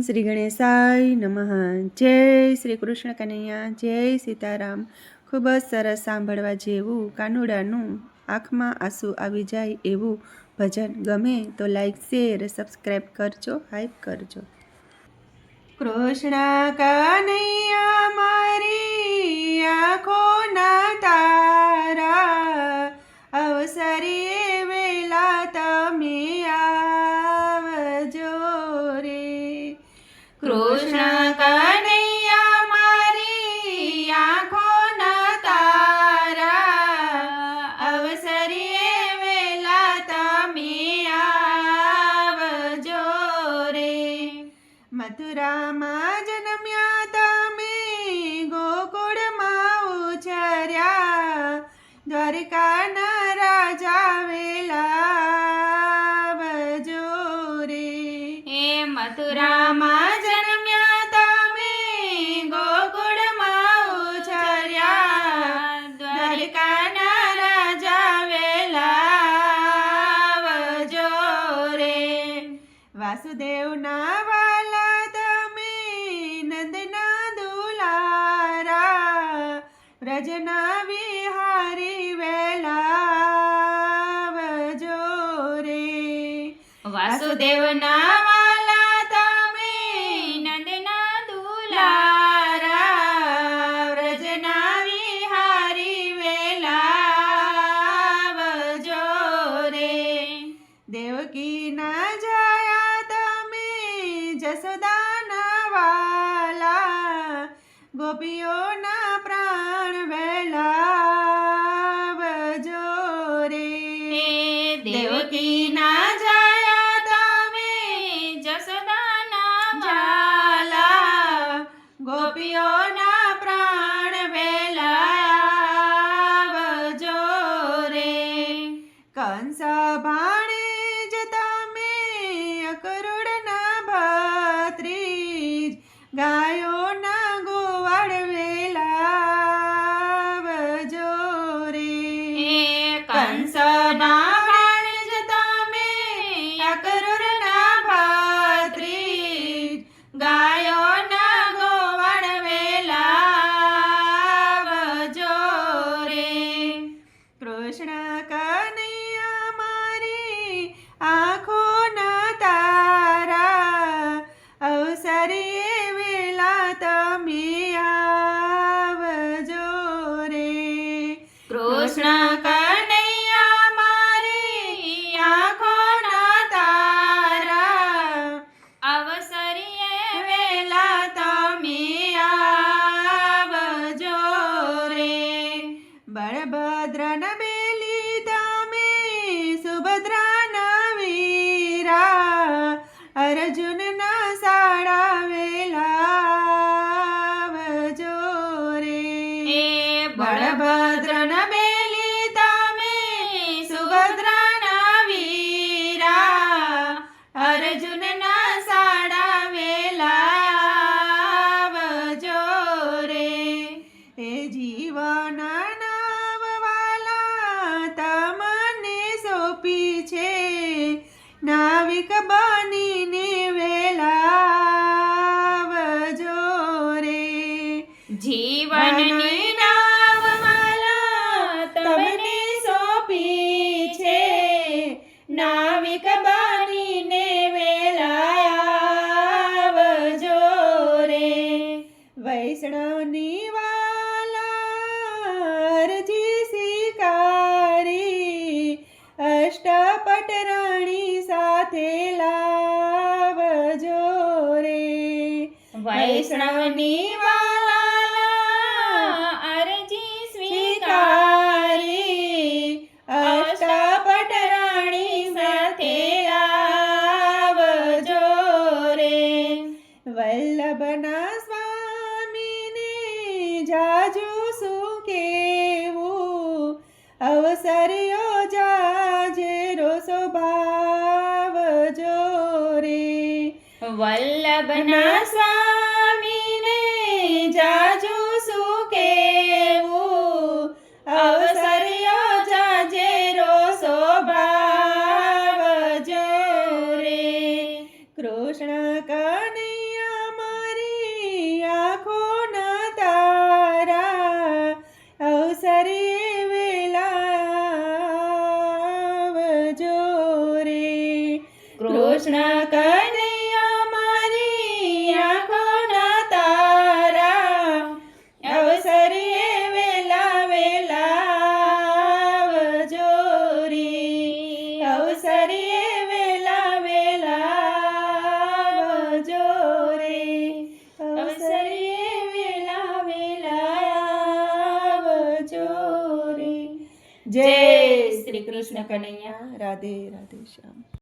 શ્રી ગણેશાય નમઃ. જય શ્રી કૃષ્ણ કનૈયા, જય સીતારામ. ખૂબ જ સરસ સાંભળવા જેવું કાનુડાનું આંખમાં આંસુ આવી જાય એવું ભજન ગમે તો લાઈક, શેર, સબસ્ક્રાઈબ કરજો, હાઈપ કરજો. કૃષ્ણ કનૈયા મારી આંખોના તારા, અવસરીએ વેલા તમે આવજો રે. કૃષ્ણ કનૈયા મારી આંખોના તારા, અવસરીએ વેલા તમે આવજો રે. મથુરામાં જન્મ્યા તમે, ગોકુળમાં ઉછર્યા, દ્વારકાના રાજા વેલા આવજો રે. હે મથુરામાં જન્મ્યા તમે, ગોકુળમાં ઉછર્યા, દ્વારકાના રાજા વેલા આવજો રે. વાસુદેવના વાલા તમે, નંદના દુલારા, વ્રજના વિહારી વેલા આવજો રે. વાસુદેવના વાલા તમે, નંદના દુલારા, વ્રજના વિહારી વેલા આવજો રે. દેવકીના જાયા તમે, જસોદાના વાલા, ગોપીઓના પ્રાણ વેલા આવજો રે. દેવકીના જાયા તમે, જસોદાના વાલા, ગોપીઓના પ્રાણ વેલા આવજો રે. કંસ ભાણેજ તમે, અકરુડના ભત્રીજ, ગાયોના ગોવાળ વેલા આવજો રે. કંસના ભાણેજ તમે, અકરુરના ભત્રીજ, ગાયોના ગોવાળ વેલા આવજો રે. કૃષ્ણ કનૈયા મારી આંખોના તારા, અવસરીએ વેલા તમે આવજો રે. કૃષ્ણ કનૈયા મારી આંખોના તારા, અવસરીએ વેલા તમે આવજો રે. બળભદ્રના બેલી તમે, સુભદ્રાના વીરા, અર્જુનના સાડા વેલા આવજો રે. બળભદ્રના બેલી તમે, સુભદ્રાના વીરા, અર્જુનના સાડા વેલા આવજો રે. એ જીવના નામ વાલા તમને સોંપી છે, નાવિક બનીને વેલા આવજો રે. જીવનની નાવમાલા તમને સોંપી છે, નાવિક બનીને વેલા આવજો રે. વૈષ્ણવની વાલા અરજી સ્વીકારી, અષ્ટપટરાણી સાથે લાવજો રે. વૈષ્ણવની વાલા અરજી સ્વીકારી, અષ્ટપટરાણી સાથે આવજો રે. વલ્લભના સ્વામીને જાજુ શું કેવું, અવસર્યો જાજે રોસો ભાવજો રે. વલ્લભના સ્વામીને જાજુ શું કેવું, અવસર્યો જાજે રોસો ભાવજો રે. કૃષ્ણ કનૈયા અવસરે વેલાવજો રે. કૃષ્ણ કનૈયા મારી આંખોના તારા, અવસરે વેલા વેલાવજો રે. અવસરે વેલા વેલાવજો રે. અવસરે વેલા વેલાવજો રે. જય શ્રી કૃષ્ણ કનૈયા. રાધે રાધે શ્યામ.